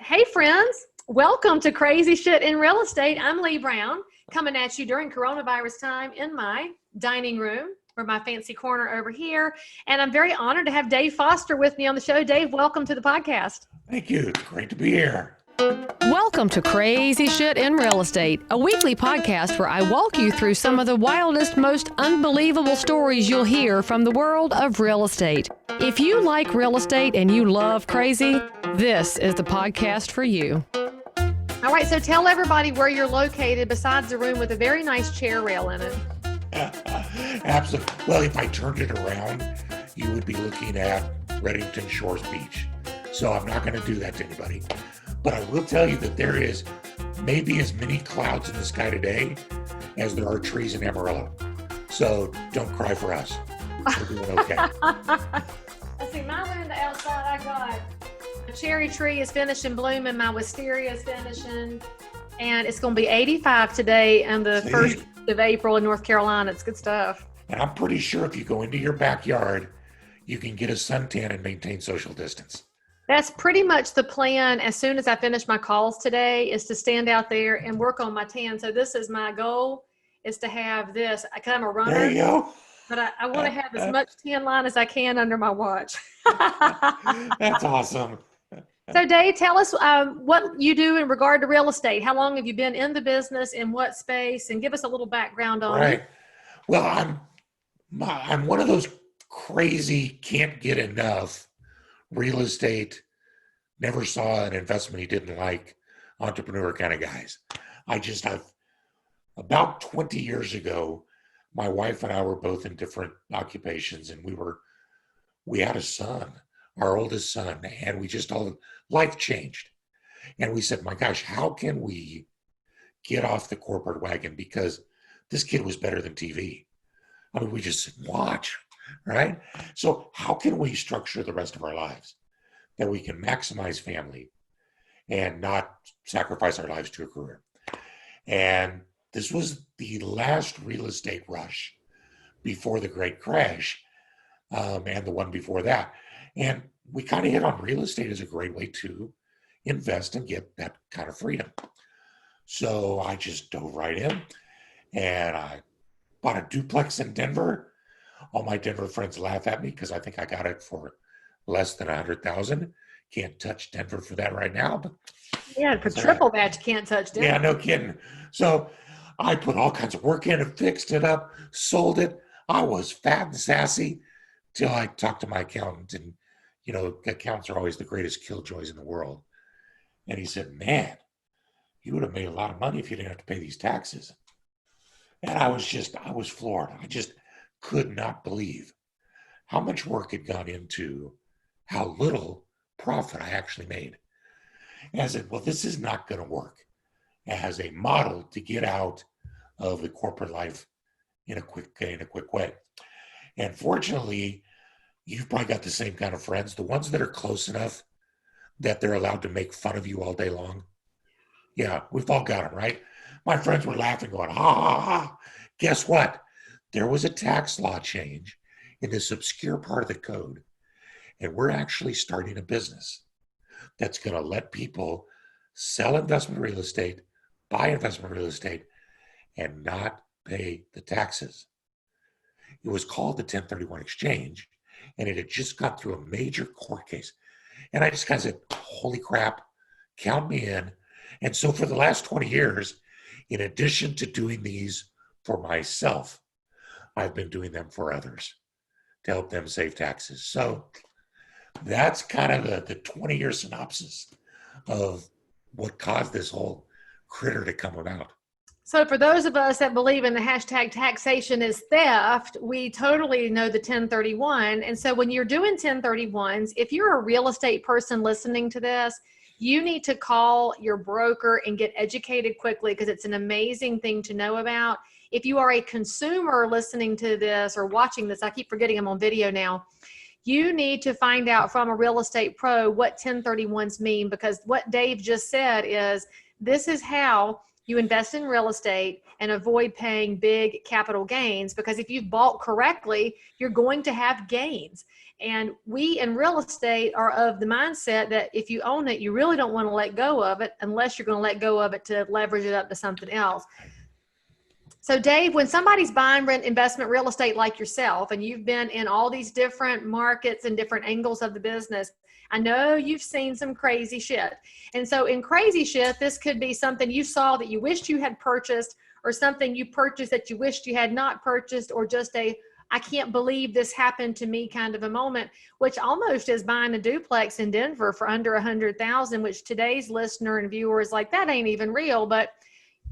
Hey friends, welcome to Crazy Shit in Real Estate. I'm Leigh Brown, coming at you during coronavirus time in my dining room or my fancy corner over here. And I'm very honored to have Dave Foster with me on the show. Dave, welcome to the podcast. Thank you. It's great to be here. Welcome to Crazy Shit in Real Estate, a weekly podcast where I walk you through some of the wildest, most unbelievable stories you'll hear from the world of real estate. If you like real estate and you love crazy, this is the podcast for you. All right, so tell everybody where you're located besides the room with a very nice chair rail in it. Absolutely. Well, if I turned it around, you would be looking at Redington Shores Beach. So I'm not going to do that to anybody. But I will tell you that there is maybe as many clouds in the sky today as there are trees in Amarillo. So don't cry for us. We're doing okay. Let's see, my window outside, I got a cherry tree is finishing blooming, my wisteria is finishing, and it's going to be 85 today and the 1st of April in North Carolina. It's good stuff. And I'm pretty sure if you go into your backyard, you can get a suntan and maintain social distance. That's pretty much the plan. As soon as I finish my calls today is to stand out there and work on my tan. So this is my goal, is to have this. I'm a runner. There you go. But I want to have as much tan line as I can under my watch. That's awesome. So Dave, tell us what you do in regard to real estate. How long have you been in the business, in what space, and give us a little background on it. Well, I'm one of those crazy, can't get enough real estate, never saw an investment he didn't like, entrepreneur kind of guys. I've about 20 years ago, my wife and I were both in different occupations, and we had a son, our oldest son, and life changed. And we said, my gosh, how can we get off the corporate wagon? Because this kid was better than TV. I mean, we just sit and watch, right? So how can we structure the rest of our lives that we can maximize family and not sacrifice our lives to a career? And this was the last real estate rush before the great crash, and the one before that. And we kind of hit on real estate as a great way to invest and get that kind of freedom. So I just dove right in and I bought a duplex in Denver. All my Denver friends laugh at me because I think I got it for less than $100,000. Can't touch Denver for that right now. But yeah, for triple that, you can't touch Denver. Yeah, no kidding. So I put all kinds of work in and fixed it up, sold it. I was fat and sassy till I talked to my accountant. And, accountants are always the greatest killjoys in the world. And he said, man, you would have made a lot of money if you didn't have to pay these taxes. And I was floored. I just could not believe how much work had gone into how little profit I actually made. And I said, well, this is not going to work as a model to get out of the corporate life in a quick way. And fortunately, you've probably got the same kind of friends, the ones that are close enough that they're allowed to make fun of you all day long. Yeah, we've all got them, right? My friends were laughing, going, ha, ha, ha. Guess what? There was a tax law change in this obscure part of the code, and we're actually starting a business that's going to let people sell investment real estate, buy investment real estate, and not pay the taxes. It was called the 1031 exchange, and it had just gone through a major court case. And I just kind of said, holy crap, count me in. And so for the last 20 years, in addition to doing these for myself, I've been doing them for others to help them save taxes. So that's kind of the 20-year synopsis of what caused this whole critter to come about. So for those of us that believe in the hashtag taxation is theft, we totally know the 1031. And so when you're doing 1031s, if you're a real estate person listening to this, you need to call your broker and get educated quickly because it's an amazing thing to know about. If you are a consumer listening to this or watching this, I keep forgetting I'm on video now, you need to find out from a real estate pro what 1031s mean, because what Dave just said is this is how you invest in real estate and avoid paying big capital gains, because if you've bought correctly, you're going to have gains. And we in real estate are of the mindset that if you own it, you really don't want to let go of it unless you're going to let go of it to leverage it up to something else. So Dave, when somebody's buying rent investment real estate like yourself, and you've been in all these different markets and different angles of the business, I know you've seen some crazy shit. And so in crazy shit, this could be something you saw that you wished you had purchased, or something you purchased that you wished you had not purchased, or just a, I can't believe this happened to me kind of a moment, which almost is buying a duplex in Denver for under 100,000, which today's listener and viewer is like, that ain't even real. But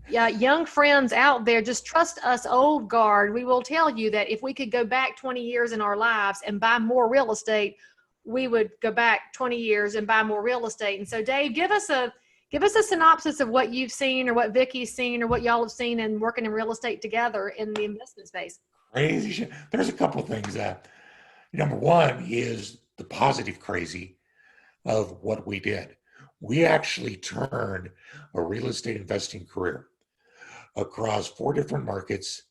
yeah, young friends out there, just trust us, old guard. We will tell you that if we could go back 20 years in our lives and buy more real estate, we would go back 20 years and buy more real estate. And so Dave, give us a synopsis of what you've seen, or what Vicky's seen, or what y'all have seen in working in real estate together in the investment space. Crazy shit. There's a couple of things. Number one is the positive crazy of what we did. We actually turned a real estate investing career across 4 different markets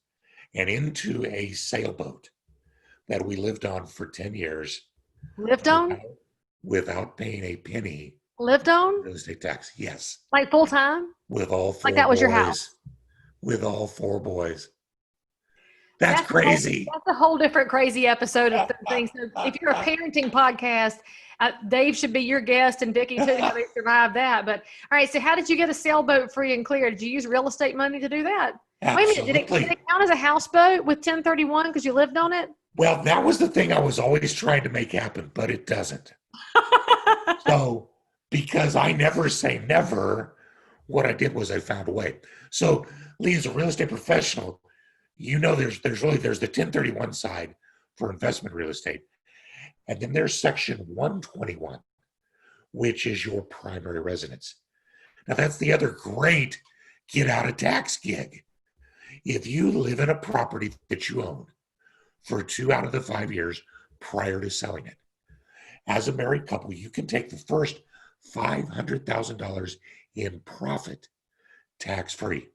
and into a sailboat that we lived on for 10 years. Lived on? Without paying a penny. Lived on? Real estate tax, yes. Like full time? With all 4 like that was boys. Your house? With all 4 boys. That's crazy. That's a whole different crazy episode of things. So if you're a parenting podcast, Dave should be your guest, and Vicky too, how they survived that. But all right, so how did you get a sailboat free and clear? Did you use real estate money to do that? Absolutely. Wait a minute, did it count as a houseboat with 1031 because you lived on it? Well, that was the thing I was always trying to make happen, but it doesn't. So, because I never say never, what I did was I found a way. So, Leigh, as a real estate professional, you know there's the 1031 side for investment real estate. And then there's section 121, which is your primary residence. Now, that's the other great get out of tax gig. If you live in a property that you own for 2 out of the 5 years prior to selling it, as a married couple, you can take the first $500,000 in profit tax-free.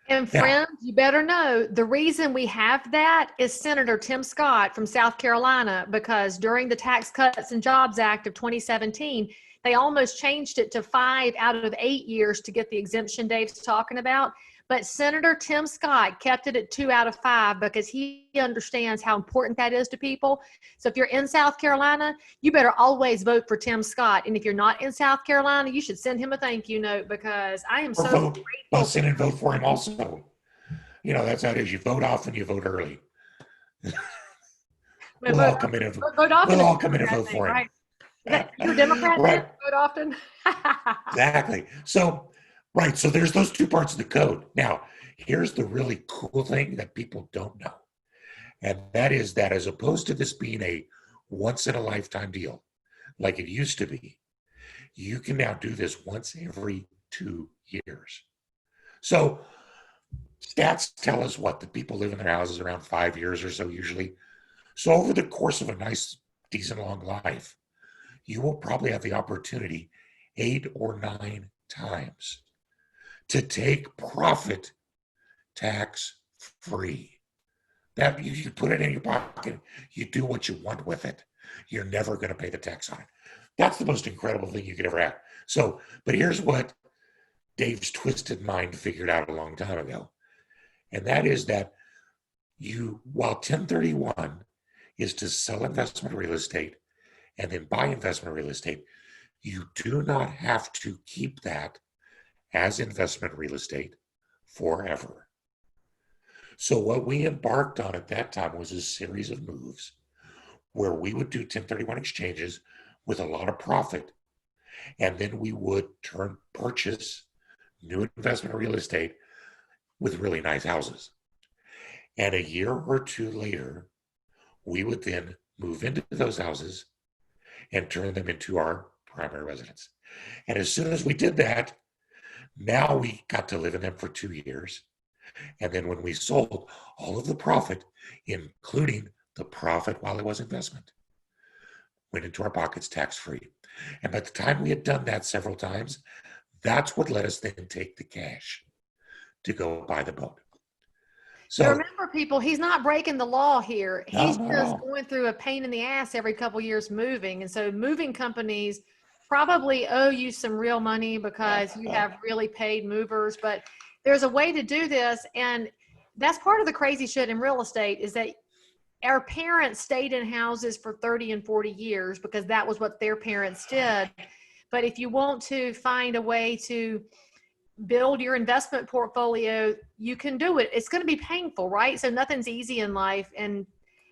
And friends, you better know the reason we have that is Senator Tim Scott from South Carolina, because during the Tax Cuts and Jobs Act of 2017, they almost changed it to 5 out of 8 years to get the exemption Dave's talking about. But Senator Tim Scott kept it at 2 out of 5 because he understands how important that is to people. So if you're in South Carolina, you better always vote for Tim Scott. And if you're not in South Carolina, you should send him a thank you note, because I am so grateful. Well, send and vote for him also. You know, that's how it is. You vote often, you vote early. We'll all come in and vote for him. Right? You're a Democrat, right. Vote often. Exactly. So, right. So there's those 2 parts of the code. Now, here's the really cool thing that people don't know. And that is that as opposed to this being a once in a lifetime deal, like it used to be, you can now do this once every 2 years. So stats tell us that people live in their houses around 5 years or so usually. So over the course of a nice, decent long life, you will probably have the opportunity 8 or 9 times to take profit tax free. That you put it in your pocket, you do what you want with it. You're never going to pay the tax on it. That's the most incredible thing you could ever have. So, but here's what Dave's twisted mind figured out a long time ago. And that is that while 1031 is to sell investment real estate and then buy investment real estate, you do not have to keep that as investment real estate forever. So what we embarked on at that time was a series of moves where we would do 1031 exchanges with a lot of profit, and then we would purchase new investment real estate with really nice houses. And a year or 2 later, we would then move into those houses and turn them into our primary residence. And as soon as we did that, now we got to live in them for 2 years. And then when we sold, all of the profit, including the profit while it was investment, went into our pockets tax-free. And by the time we had done that several times, that's what let us then take the cash to go buy the boat. So remember, people, he's not breaking the law here. no, He's not at just all. going through a pain in the ass every couple years moving. And so moving companies probably owe you some real money because you have really paid movers. But there's a way to do this. And that's part of the crazy shit in real estate, is that our parents stayed in houses for 30 and 40 years because that was what their parents did. But if you want to find a way to build your investment portfolio, you can do it. It's going to be painful, right? So nothing's easy in life, and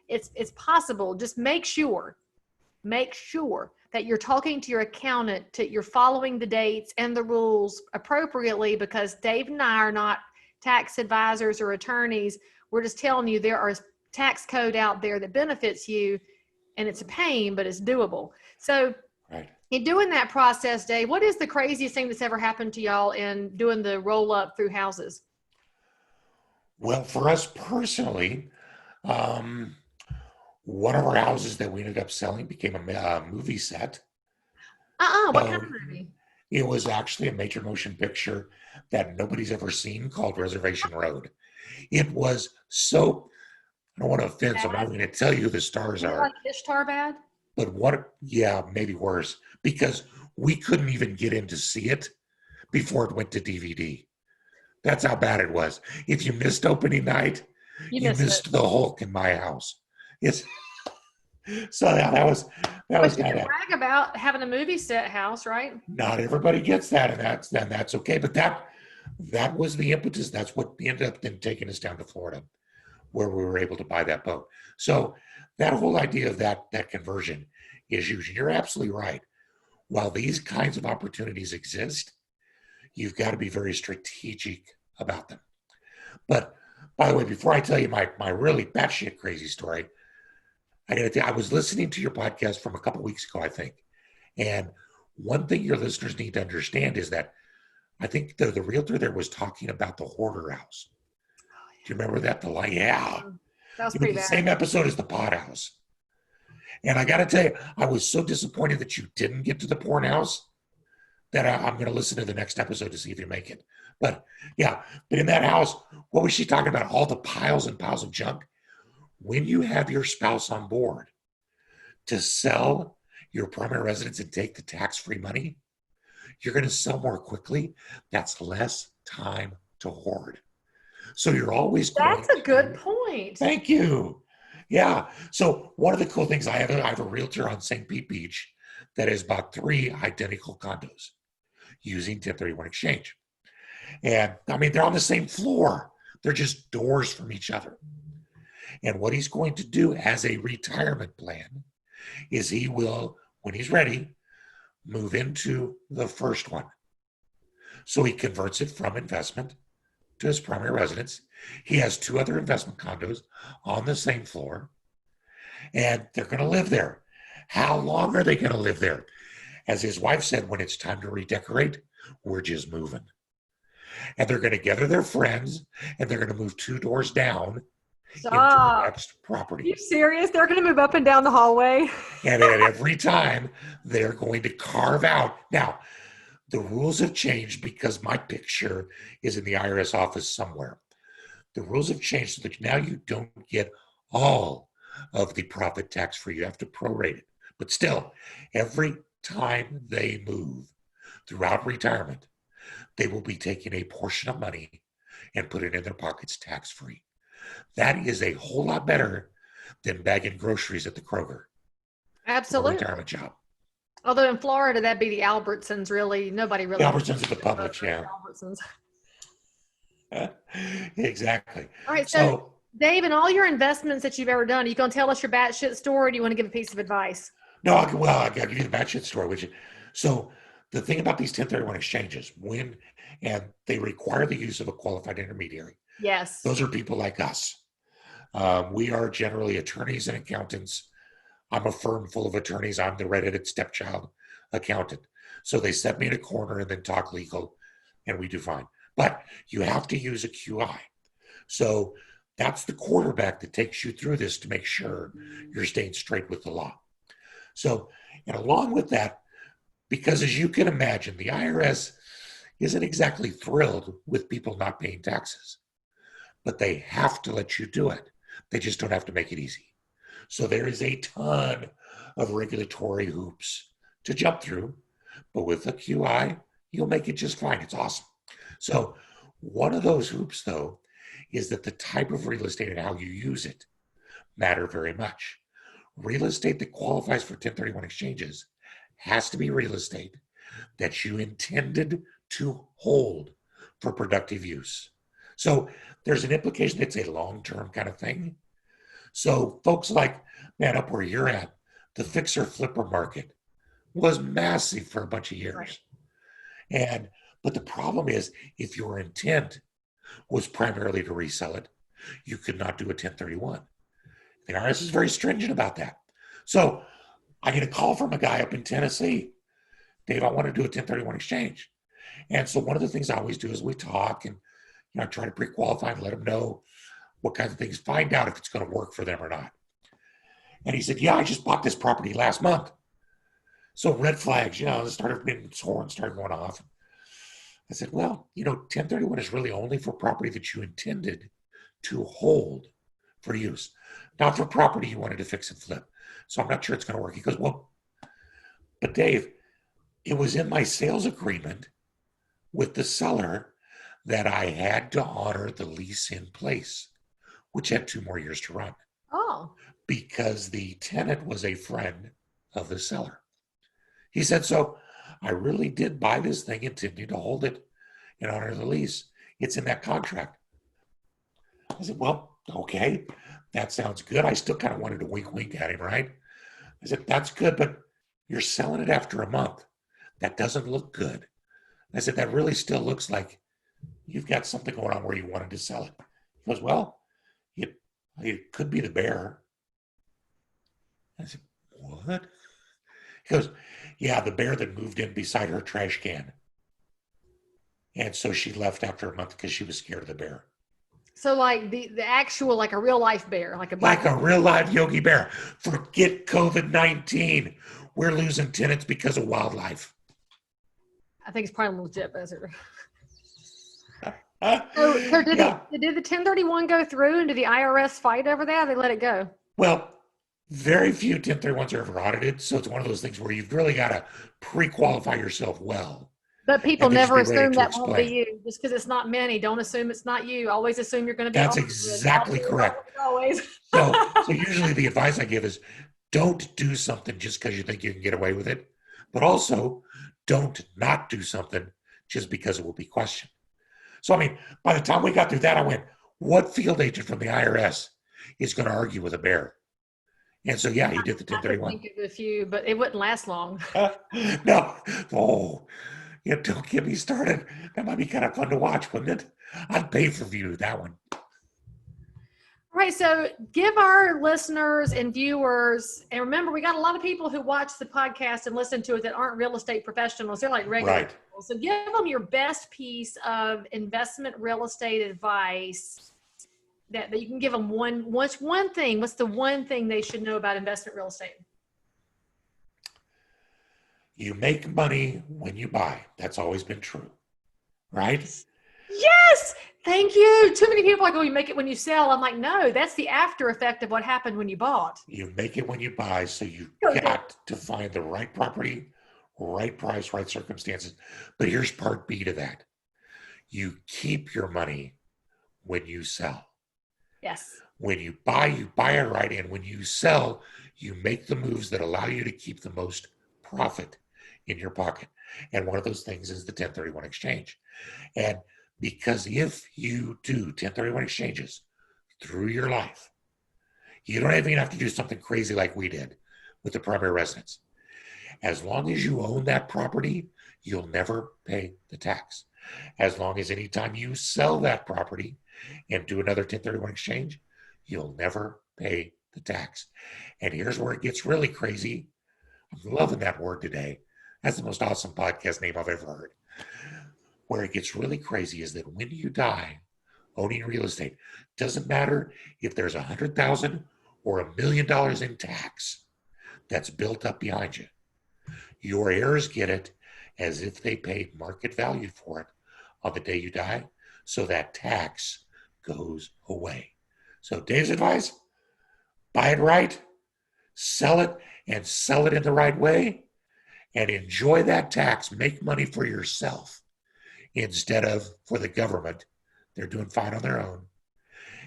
it's possible. Just make sure that you're talking to your accountant, you're following the dates and the rules appropriately, because Dave and I are not tax advisors or attorneys. We're just telling you there are tax code out there that benefits you, and it's a pain, but it's doable. So Right. in doing that process, Dave, what is the craziest thing that's ever happened to y'all in doing the roll up through houses? Well, for us personally, one of our houses that we ended up selling became a movie set. What kind of movie? It was actually a major motion picture that nobody's ever seen, called Reservation Road. It was so, I don't want to offend, so I'm not going to tell you who the stars Is it are. like Ishtar Bad? But yeah, maybe worse, because we couldn't even get in to see it before it went to DVD. That's how bad it was. If you missed opening night, you missed the Hulk in my house. It's so yeah, that was But you kind can of, brag about having a movie set house, right? not everybody gets that, and that's okay. But that was the impetus. That's what ended up then taking us down to Florida, where we were able to buy that boat. So that whole idea of that conversion is huge. And you're absolutely right. While these kinds of opportunities exist, you've got to be very strategic about them. But by the way, before I tell you my really batshit crazy story, I got to tell you, I was listening to your podcast from a couple of weeks ago, I think. And one thing your listeners need to understand is that I think the realtor there was talking about the hoarder house. Do you remember that? Yeah. That was It was pretty the bad. same episode as the pot house. And I got to tell you, I was so disappointed that you didn't get to the porn house that I'm going to listen to the next episode to see if you make it. But yeah, but in that house, what was she talking about? All the piles and piles of junk. When you have your spouse on board to sell your primary residence and take the tax-free money, you're going to sell more quickly. That's less time to hoard. So you're always going. That's a good point. Thank you. Yeah. So one of the cool things, I have a realtor on St. Pete Beach that has bought 3 identical condos using 1031 exchange. And I mean, they're on the same floor. They're just doors from each other. And what he's going to do as a retirement plan is he will, when he's ready, move into the first one. So he converts it from investment to his primary residence. He has 2 other investment condos on the same floor, and they're going to live there. How long are they going to live there? As his wife said, when it's time to redecorate, we're just moving. And they're going to gather their friends, and they're going to move 2 doors down into the next property. Are you serious? They're going to move up and down the hallway? And at every time, they're going to carve out. Now, the rules have changed because my picture is in the IRS office somewhere. The rules have changed so that now you don't get all of the profit tax free. You have to prorate it. But still, every time they move throughout retirement, they will be taking a portion of money and put it in their pockets tax free. That is a whole lot better than bagging groceries at the Kroger. Absolutely. Retirement job. Although in Florida, that'd be the Albertsons, really. Nobody really. The Albertsons are the Publix, yeah. Albertsons. Exactly. All right, so Dave, in all your investments that you've ever done, are you going to tell us your batshit story, or do you want to give a piece of advice? No, I'll give you the batshit story. So the thing about these 1031 exchanges, and they require the use of a qualified intermediary. Yes. Those are people like us. We are generally attorneys and accountants. I'm a firm full of attorneys. I'm the redheaded stepchild accountant. So they set me in a corner and then talk legal, and we do fine. But you have to use a QI. So that's the quarterback that takes you through this to make sure you're staying straight with the law. So, and along with that, because as you can imagine, the IRS isn't exactly thrilled with people not paying taxes. but they have to let you do it. They just don't have to make it easy. So there is a ton of regulatory hoops to jump through, but with a QI, you'll make it just fine. It's awesome. So one of those hoops, though, is that the type of real estate and how you use it matter very much. Real estate that qualifies for 1031 exchanges has to be real estate that you intended to hold for productive use. So there's an implication it's a long-term kind of thing. So folks like, man, up where you're at, the fixer flipper market was massive for a bunch of years. Right. But the problem is, if your intent was primarily to resell it, you could not do a 1031. The IRS is very stringent about that. So I get a call from a guy up in Tennessee. Dave, I want to do a 1031 exchange. And so one of the things I always do is we talk and I try to pre-qualify and let them know what kinds of things, find out if it's going to work for them or not. And he said, yeah, I just bought this property last month. So red flags, started being horns started going off. I said, well, 1031 is really only for property that you intended to hold for use, not for property you wanted to fix and flip. So I'm not sure it's going to work. He goes, well, but Dave, it was in my sales agreement with the seller that I had to honor the lease in place, which had 2 more years to run. Oh. Because the tenant was a friend of the seller. He said, so I really did buy this thing intending to hold it and honor the lease. It's in that contract. I said, well, okay, that sounds good. I still kind of wanted to wink at him, right? I said, that's good, but you're selling it after a month. That doesn't look good. I said, that really still looks like you've got something going on where you wanted to sell it. He goes, well, it could be the bear. I said, what? He goes, yeah, the bear that moved in beside her trash can. And so she left after a month because she was scared of the bear. So like the actual, like a real life bear, like a real live Yogi Bear. Forget COVID-19. We're losing tenants because of wildlife. I think it's probably legit, but so did the 1031 go through, and did the IRS fight over that? They let it go? Well, very few 1031s are ever audited. So it's one of those things where you've really got to pre-qualify yourself well. But people never assume that won't be you. Just because it's not many, don't assume it's not you. Always assume you're going to be. That's exactly correct. Always. So usually the advice I give is don't do something just because you think you can get away with it, but also don't not do something just because it will be questioned. So, by the time we got through that, I went, what field agent from the IRS is going to argue with a bear? And so, yeah, he did the 1031. I could think of a few, but it wouldn't last long. No. Oh, don't get me started. That might be kind of fun to watch, wouldn't it? I'd pay for view that one. All right, so give our listeners and viewers, and remember, we got a lot of people who watch the podcast and listen to it that aren't real estate professionals. They're like regular people. So give them your best piece of investment real estate advice that you can give them. What's the one thing they should know about investment real estate? You make money when you buy. That's always been true, right? Yes. Thank you. Too many people are like, oh, you make it when you sell. I'm like, no, that's the after effect of what happened when you bought. You make it when you buy. So you got to find the right property, right price, right circumstances. But here's part B to that. You keep your money when you sell. Yes. When you buy it right. And when you sell, you make the moves that allow you to keep the most profit in your pocket. And one of those things is the 1031 exchange. And because if you do 1031 exchanges through your life, you don't even have to do something crazy like we did with the primary residence. As long as you own that property, you'll never pay the tax. As long as anytime you sell that property and do another 1031 exchange, you'll never pay the tax. And here's where it gets really crazy. I'm loving that word today. That's the most awesome podcast name I've ever heard. Where it gets really crazy is that when you die owning real estate, doesn't matter if there's $100,000 or $1 million in tax that's built up behind you. Your heirs get it as if they paid market value for it on the day you die. So that tax goes away. So Dave's advice, buy it right, sell it, and sell it in the right way, and enjoy that tax. Make money for yourself instead of for the government. They're doing fine on their own.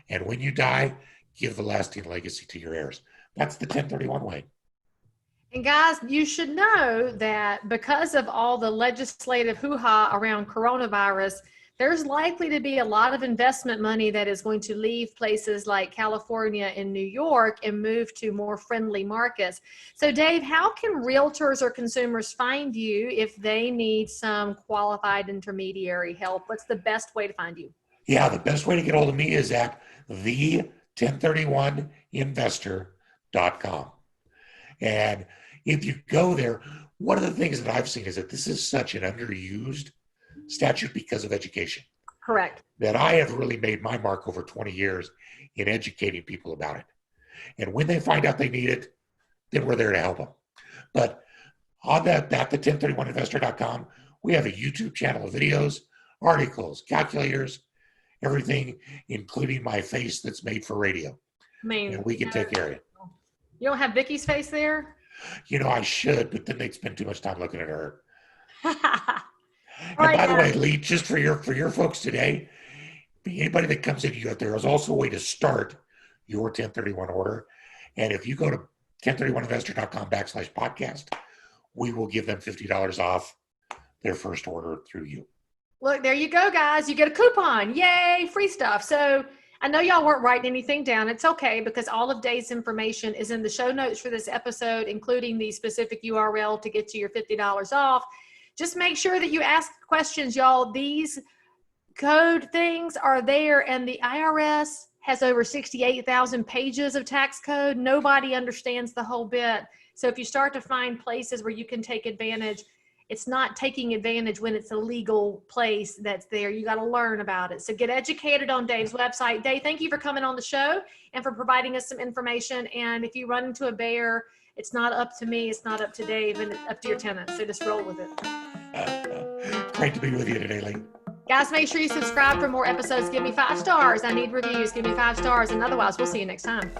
And when you die, give the lasting legacy to your heirs. That's the 1031 way. And guys, you should know that because of all the legislative hoo-ha around coronavirus, there's likely to be a lot of investment money that is going to leave places like California and New York and move to more friendly markets. So Dave, how can realtors or consumers find you if they need some qualified intermediary help? What's the best way to find you? Yeah, the best way to get hold of me is at the1031investor.com. And if you go there, one of the things that I've seen is that this is such an underused statute because of education. Correct. That I have really made my mark over 20 years in educating people about it. And when they find out they need it, then we're there to help them. But on that, at the1031investor.com, we have a YouTube channel of videos, articles, calculators, everything, including my face that's made for radio. And we can take care of it. You don't have Vicky's face there? You know, I should, but then they'd spend too much time looking at her. And right, by the way, Leigh, just for your folks today, anybody that comes in, there is also a way to start your 1031 order. And if you go to 1031investor.com/podcast, we will give them $50 off their first order through you. Look, there you go, guys. You get a coupon. Yay, free stuff. So I know y'all weren't writing anything down. It's okay, because all of Dave's information is in the show notes for this episode, including the specific URL to get you your $50 off. Just make sure that you ask questions, y'all. These code things are there, and the IRS has over 68,000 pages of tax code. Nobody understands the whole bit. So if you start to find places where you can take advantage, it's not taking advantage when it's a legal place that's there. You got to learn about it. So get educated on Dave's website. Dave, thank you for coming on the show and for providing us some information. And if you run into a bear, it's not up to me, it's not up to Dave, and it's up to your tenant. So just roll with it. Great to be with you today, Leigh. Guys, make sure you subscribe for more episodes. Give me 5 stars. I need reviews. Give me 5 stars. And otherwise, we'll see you next time.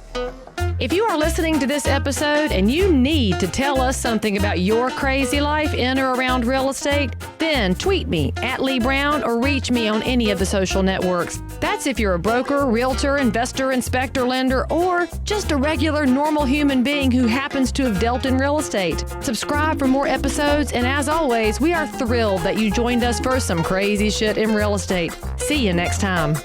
If you are listening to this episode and you need to tell us something about your crazy life in or around real estate, then tweet me at Leigh Brown or reach me on any of the social networks. That's if you're a broker, realtor, investor, inspector, lender, or just a regular normal human being who happens to have dealt in real estate. Subscribe for more episodes, and as always, we are thrilled that you joined us for some crazy shit in real estate. See you next time.